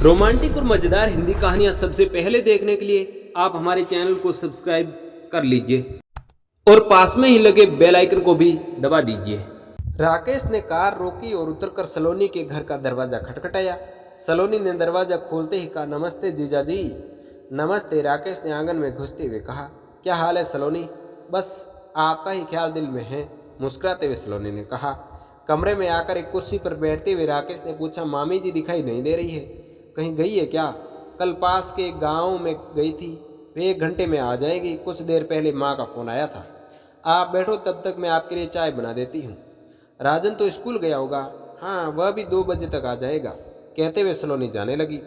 Romantic और मज़ेदार हिंदी कहानियाँ सबसे पहले देखने के लिए आप हमारे चैनल को सब्सक्राइब कर लीजिए और पास में ही लगे बेल आइकन को भी दबा दीजिए। राकेश ने कार रोकी और उतरकर सलोनी के घर का दरवाजा खटखटाया। सलोनी ने दरवाजा खोलते ही कहा, नमस्ते जीजा जी। नमस्ते, राकेश ने आंगन में घुसते हुए कहा। क्या हाल है सलोनी? बस आपका ही ख्याल दिल में है, मुस्कुराते हुए सलोनी ने कहा। कमरे में आकर एक कुर्सी पर बैठते हुए राकेश ने पूछा, मामी जी दिखाई नहीं दे रही है, कहीं गई है क्या? कल पास के गांव में गई थी, वे 1 घंटे में आ जाएगी। कुछ देर पहले माँ का फ़ोन आया था। आप बैठो, तब तक मैं आपके लिए चाय बना देती हूँ। राजन तो स्कूल गया होगा। हाँ, वह भी 2 बजे तक आ जाएगा, कहते हुए सलोनी जाने लगी।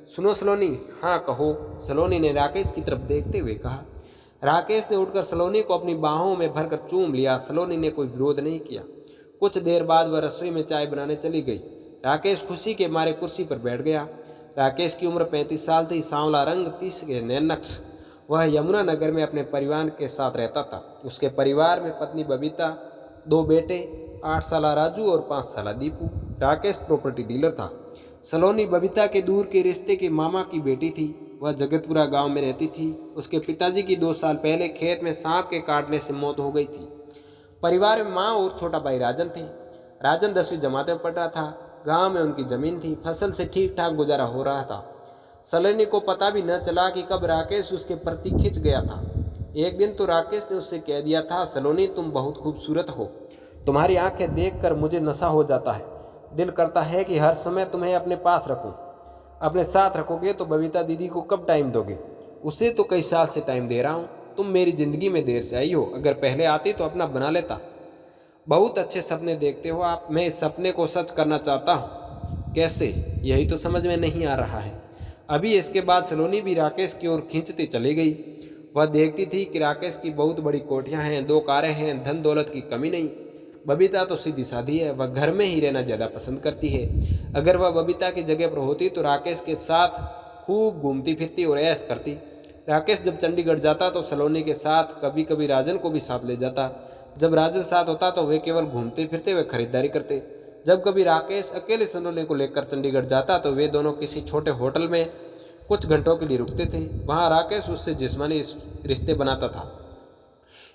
सुनो सलोनी। हाँ कहो, सलोनी ने राकेश की तरफ देखते हुए कहा। राकेश ने उठकर सलोनी को अपनी बाहों में भरकर चूम लिया। सलोनी ने कोई विरोध नहीं किया। कुछ देर बाद वह रसोई में चाय बनाने चली गई। राकेश खुशी के मारे कुर्सी पर बैठ गया। राकेश की उम्र 35 साल थी, सांवला रंग, 30 के नैनक्स। वह यमुना नगर में अपने परिवार के साथ रहता था। उसके परिवार में पत्नी बबीता, 2 बेटे, 8 साल राजू और 5 साल दीपू। राकेश प्रॉपर्टी डीलर था। सलोनी बबीता के दूर के रिश्ते के मामा की बेटी थी। वह जगतपुरा गांव में रहती थी। उसके पिताजी की 2 साल पहले खेत में सांप के काटने से मौत हो गई थी। परिवार में माँ और छोटा भाई राजन थे। राजन 10वीं जमात में पढ़ रहा था। गांव में उनकी जमीन थी, फसल से ठीक ठाक गुजारा हो रहा था। सलोनी को पता भी न चला कि कब राकेश उसके प्रति खिंच गया था। एक दिन तो राकेश ने उससे कह दिया था, सलोनी तुम बहुत खूबसूरत हो, तुम्हारी आंखें देखकर मुझे नशा हो जाता है, दिल करता है कि हर समय तुम्हें अपने पास रखूं। अपने साथ रखोगे तो बबीता दीदी को कब टाइम दोगे? उसे तो कई साल से टाइम दे रहा हूँ। तुम मेरी जिंदगी में देर से आई हो, अगर पहले आती तो अपना बना लेता। बहुत अच्छे सपने देखते हो आप, मैं इस सपने को सच करना चाहता हूँ। कैसे, यही तो समझ में नहीं आ रहा है। अभी इसके बाद सलोनी भी राकेश की ओर खींचती चली गई। वह देखती थी कि राकेश की बहुत बड़ी कोठियाँ हैं, 2 कारें हैं, धन दौलत की कमी नहीं। बबीता तो सीधी सादी है, वह घर में ही रहना ज़्यादा पसंद करती है। अगर वह बबीता की जगह पर होती तो राकेश के साथ खूब घूमती फिरती और ऐश करती। राकेश जब चंडीगढ़ जाता तो सलोनी के साथ कभी कभी राजन को भी साथ ले जाता। जब राजन साथ होता तो वे केवल घूमते फिरते हुए खरीदारी करते। जब कभी राकेश अकेले सलोनी को लेकर चंडीगढ़ जाता तो वे दोनों किसी छोटे होटल में कुछ घंटों के लिए रुकते थे। वहाँ राकेश उससे जिस्मानी रिश्ते बनाता था।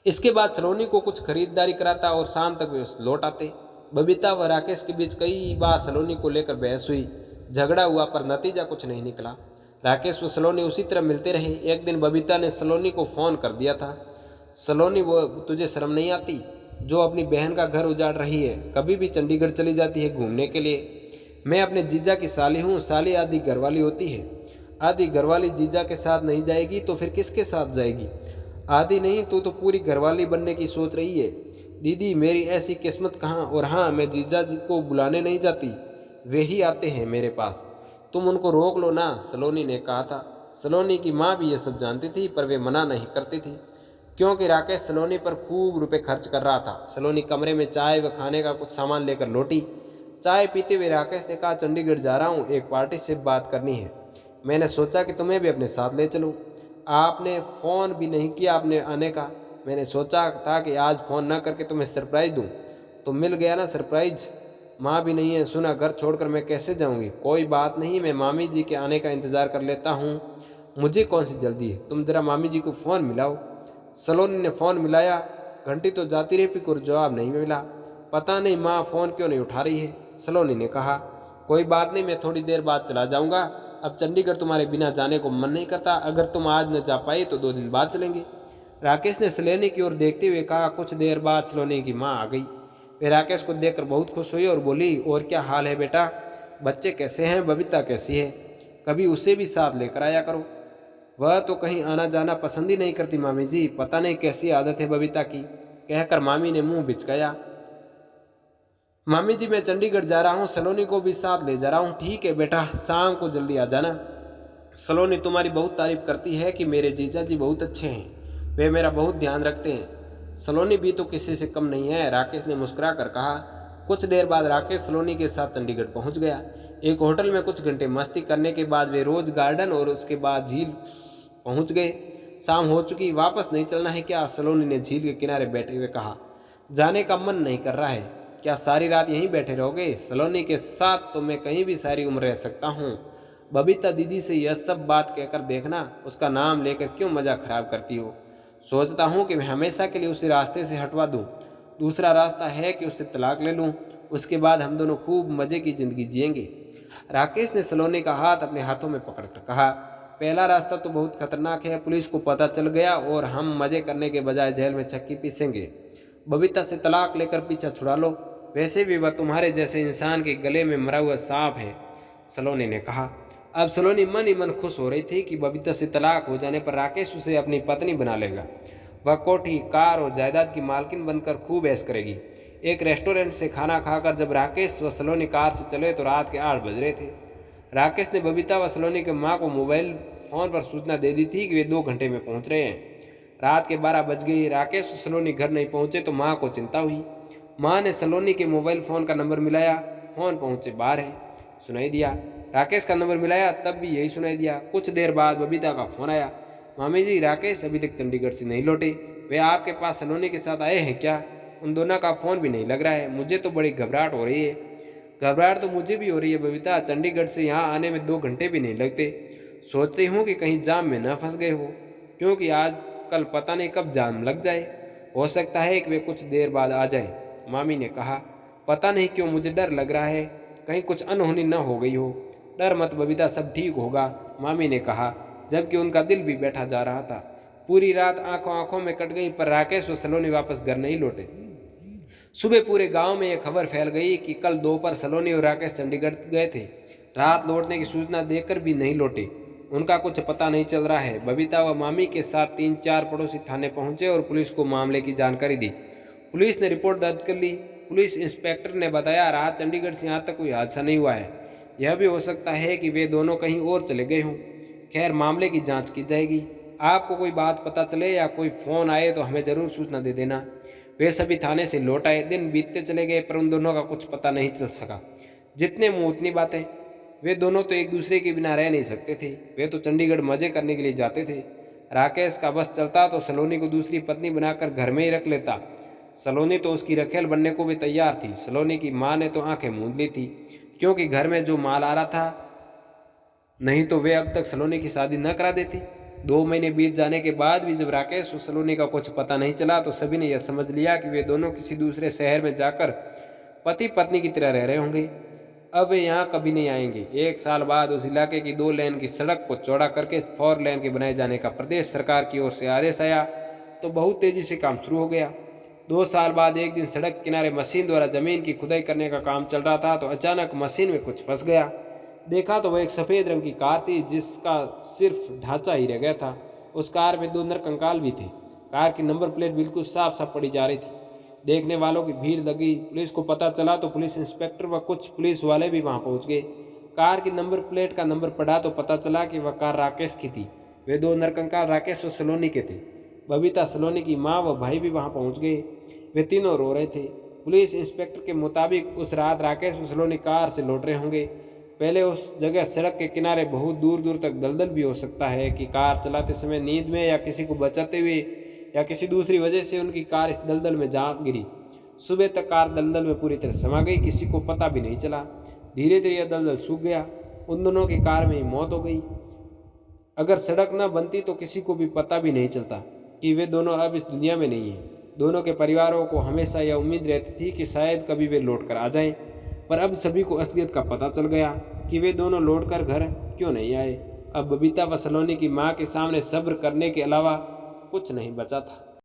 इसके बाद सलोनी को कुछ खरीदारी कराता और शाम तक वे लौट आते। बबीता व राकेश के बीच कई बार सलोनी को लेकर बहस हुई, झगड़ा हुआ, पर नतीजा कुछ नहीं निकला। राकेश व सलोनी उसी तरह मिलते रहे। एक दिन बबीता ने सलोनी को फ़ोन कर दिया था। सलोनी, वो तुझे शर्म नहीं आती जो अपनी बहन का घर उजाड़ रही है? कभी भी चंडीगढ़ चली जाती है घूमने के लिए। मैं अपने जीजा की साली हूँ। साली आधी घरवाली होती है। आधी घरवाली जीजा के साथ नहीं जाएगी तो फिर किसके साथ जाएगी? आधी नहीं तो पूरी घरवाली बनने की सोच रही है। दीदी, मेरी ऐसी किस्मत कहाँ। और हाँ, मैं जीजा जी को बुलाने नहीं जाती, वे ही आते हैं मेरे पास। तुम उनको रोक लो ना, सलोनी ने कहा था। सलोनी की माँ भी ये सब जानती थी, पर वे मना नहीं करती थी, क्योंकि राकेश सलोनी पर खूब रुपए खर्च कर रहा था। सलोनी कमरे में चाय व खाने का कुछ सामान लेकर लौटी। चाय पीते हुए राकेश ने कहा, चंडीगढ़ जा रहा हूँ, एक पार्टी से बात करनी है। मैंने सोचा कि तुम्हें भी अपने साथ ले चलूँ। आपने फ़ोन भी नहीं किया अपने आने का। मैंने सोचा था कि आज फ़ोन न करके तुम्हें सरप्राइज़ दूँ, तो मिल गया ना सरप्राइज़। माँ भी नहीं है, सुना घर छोड़कर मैं कैसे जाऊँगी? कोई बात नहीं, मैं मामी जी के आने का इंतज़ार कर लेता हूँ, मुझे कौन सी जल्दी है। तुम ज़रा मामी जी को फ़ोन मिलाओ। सलोनी ने फ़ोन मिलाया। घंटी तो जाती रही, पर जवाब नहीं मिला। पता नहीं माँ फ़ोन क्यों नहीं उठा रही है, सलोनी ने कहा। कोई बात नहीं, मैं थोड़ी देर बाद चला जाऊँगा। अब चंडीगढ़ तुम्हारे बिना जाने को मन नहीं करता। अगर तुम आज न जा पाई तो 2 दिन बाद चलेंगे। राकेश ने सलोनी की ओर देखते हुए कहा। कुछ देर बाद सलोनी की माँ आ गई। वे राकेश को देखकर बहुत खुश हुई और बोली, और क्या हाल है बेटा? बच्चे कैसे हैं? बबीता कैसी है? कभी उसे भी साथ लेकर आया करो। वह तो कहीं आना जाना पसंद ही नहीं करती मामी जी, पता नहीं कैसी आदत है बबीता की, कहकर मामी ने मुंह बिचकाया। मामी जी, मैं चंडीगढ़ जा रहा हूँ, सलोनी को भी साथ ले जा रहा हूँ। ठीक है बेटा, शाम को जल्दी आ जाना। सलोनी तुम्हारी बहुत तारीफ करती है कि मेरे जीजा जी बहुत अच्छे हैं, वे मेरा बहुत ध्यान रखते हैं। सलोनी भी तो किसी से कम नहीं है, राकेश ने मुस्कुरा कर कहा। कुछ देर बाद राकेश सलोनी के साथ चंडीगढ़ पहुंच गया। एक होटल में कुछ घंटे मस्ती करने के बाद वे रोज गार्डन और उसके बाद झील पहुंच गए। शाम हो चुकी, वापस नहीं चलना है क्या? सलोनी ने झील के किनारे बैठे हुए कहा। जाने का मन नहीं कर रहा है। क्या सारी रात यहीं बैठे रहोगे? सलोनी के साथ तो मैं कहीं भी सारी उम्र रह सकता हूँ। बबीता दीदी से यह सब बात कहकर देखना, उसका नाम लेकर क्यों मजाक खराब करती हो। सोचता हूँ कि मैं हमेशा के लिए उसे रास्ते से हटवा दूँ। दूसरा रास्ता है कि उससे तलाक ले लूँ, उसके बाद हम दोनों खूब मज़े की ज़िंदगी जिएंगे। राकेश ने सलोनी का हाथ अपने हाथों में पकड़कर कहा, पहला रास्ता तो बहुत खतरनाक है, पुलिस को पता चल गया और हम मज़े करने के बजाय जेल में चक्की पीसेंगे। बबीता से तलाक लेकर पीछा छुड़ा लो, वैसे भी वह तुम्हारे जैसे इंसान के गले में मरा हुआ सांप है, सलोनी ने कहा। अब सलोनी मन ही मन खुश हो रही थी कि बबीता से तलाक हो जाने पर राकेश उसे अपनी पत्नी बना लेगा। वह कोठी, कार और जायदाद की मालकिन बनकर खूब ऐश करेगी। एक रेस्टोरेंट से खाना खाकर जब राकेश व सलोनी कार से चले तो रात के 8 बज रहे थे। राकेश ने बबीता व सलोनी के माँ को मोबाइल फोन पर सूचना दे दी थी कि वे 2 घंटे में पहुंच रहे हैं। रात के 12 बज गई। राकेश व सलोनी घर नहीं पहुंचे तो माँ को चिंता हुई। माँ ने सलोनी के मोबाइल फ़ोन का नंबर मिलाया, फ़ोन पहुंचे बाहर है, सुनाई दिया। राकेश का नंबर मिलाया, तब भी यही सुनाई दिया। कुछ देर बाद बबीता का फ़ोन आया, मामी जी, राकेश अभी तक चंडीगढ़ से नहीं लौटे, वे आपके पास सलोनी के साथ आए हैं क्या? उन दोनों का फ़ोन भी नहीं लग रहा है, मुझे तो बड़ी घबराहट हो रही है। घबराहट तो मुझे भी हो रही है बबीता, चंडीगढ़ से यहाँ आने में 2 घंटे भी नहीं लगते। सोचती हूँ कि कहीं जाम में न फंस गए हो, क्योंकि आज कल पता नहीं कब जाम लग जाए। हो सकता है कि वे कुछ देर बाद आ जाए, मामी ने कहा। पता नहीं क्यों मुझे डर लग रहा है, कहीं कुछ अनहोनी न हो गई हो। डर मत बबीता, सब ठीक होगा, मामी ने कहा, जबकि उनका दिल भी बैठा जा रहा था। पूरी रात आंखों आंखों में कट गई, पर राकेश व सलोनी वापस घर नहीं लौटे। सुबह पूरे गांव में यह खबर फैल गई कि कल दोपहर सलोनी और राकेश चंडीगढ़ गए थे। रात लौटने की सूचना देकर भी नहीं लौटे, उनका कुछ पता नहीं चल रहा है। बबीता व मामी के साथ 3-4 पड़ोसी थाने पहुंचे और पुलिस को मामले की जानकारी दी। पुलिस ने रिपोर्ट दर्ज कर ली। पुलिस इंस्पेक्टर ने बताया, रात चंडीगढ़ से यहाँ तक कोई हादसा नहीं हुआ है, यह भी हो सकता है कि वे दोनों कहीं और चले गए हों। खैर, मामले की जांच की जाएगी। आपको कोई बात पता चले या कोई फ़ोन आए तो हमें ज़रूर सूचना दे देना। वे सभी थाने से लौट आए। दिन बीतते चले गए, पर उन दोनों का कुछ पता नहीं चल सका। जितने मुँह उतनी बातें, वे दोनों तो एक दूसरे के बिना रह नहीं सकते थे। वे तो चंडीगढ़ मज़े करने के लिए जाते थे। राकेश का बस चलता तो सलोनी को दूसरी पत्नी बनाकर घर में ही रख लेता। सलोनी तो उसकी रखेल बनने को भी तैयार थी। सलोनी की माँ ने तो आंखें मूंद ली थी, क्योंकि घर में जो माल आ रहा था, नहीं तो वे अब तक सलोनी की शादी न करा देती। 2 महीने बीत जाने के बाद भी जब राकेश और सलोनी का कुछ पता नहीं चला तो सभी ने यह समझ लिया कि वे दोनों किसी दूसरे शहर में जाकर पति पत्नी की तरह रह रहे होंगे। अब वे यहाँ कभी नहीं आएंगे। 1 साल बाद उस इलाके की 2 लेन की सड़क को चौड़ा करके 4 लेन के बनाए जाने का प्रदेश सरकार की ओर से आदेश आया तो बहुत तेजी से काम शुरू हो गया। 2 साल बाद एक दिन सड़क किनारे मशीन द्वारा जमीन की खुदाई करने का काम चल रहा था तो अचानक मशीन में कुछ फंस गया। देखा तो वह एक सफ़ेद रंग की कार थी, जिसका सिर्फ ढांचा ही रह गया था। उस कार में 2 नरकंकाल भी थे। कार की नंबर प्लेट बिल्कुल साफ साफ पड़ी जा रही थी। देखने वालों की भीड़ लगी। पुलिस को पता चला तो पुलिस इंस्पेक्टर व कुछ पुलिस वाले भी वहां पहुंच गए। कार की नंबर प्लेट का नंबर पढ़ा तो पता चला कि वह कार राकेश की थी। वे 2 नरकंकाल राकेश व सलोनी के थे। बबीता, सलोनी की माँ व भाई भी वहां पहुंच गए। वे तीनों रो रहे थे। पुलिस इंस्पेक्टर के मुताबिक उस रात राकेश व सलोनी कार से लौट रहे होंगे। पहले उस जगह सड़क के किनारे बहुत दूर दूर तक दलदल भी हो सकता है कि कार चलाते समय नींद में या किसी को बचाते हुए या किसी दूसरी वजह से उनकी कार इस दलदल में जा गिरी। सुबह तक कार दलदल में पूरी तरह समा गई, किसी को पता भी नहीं चला। धीरे धीरे यह दलदल सूख गया। उन दोनों की कार में ही मौत हो गई। अगर सड़क न बनती तो किसी को भी पता भी नहीं चलता कि वे दोनों अब इस दुनिया में नहीं हैं। दोनों के परिवारों को हमेशा यह उम्मीद रहती थी कि शायद कभी वे लौट कर आ जाएं, पर अब सभी को असलियत का पता चल गया कि वे दोनों लौटकर घर क्यों नहीं आए। अब बबीता व सलोनी की माँ के सामने सब्र करने के अलावा कुछ नहीं बचा था।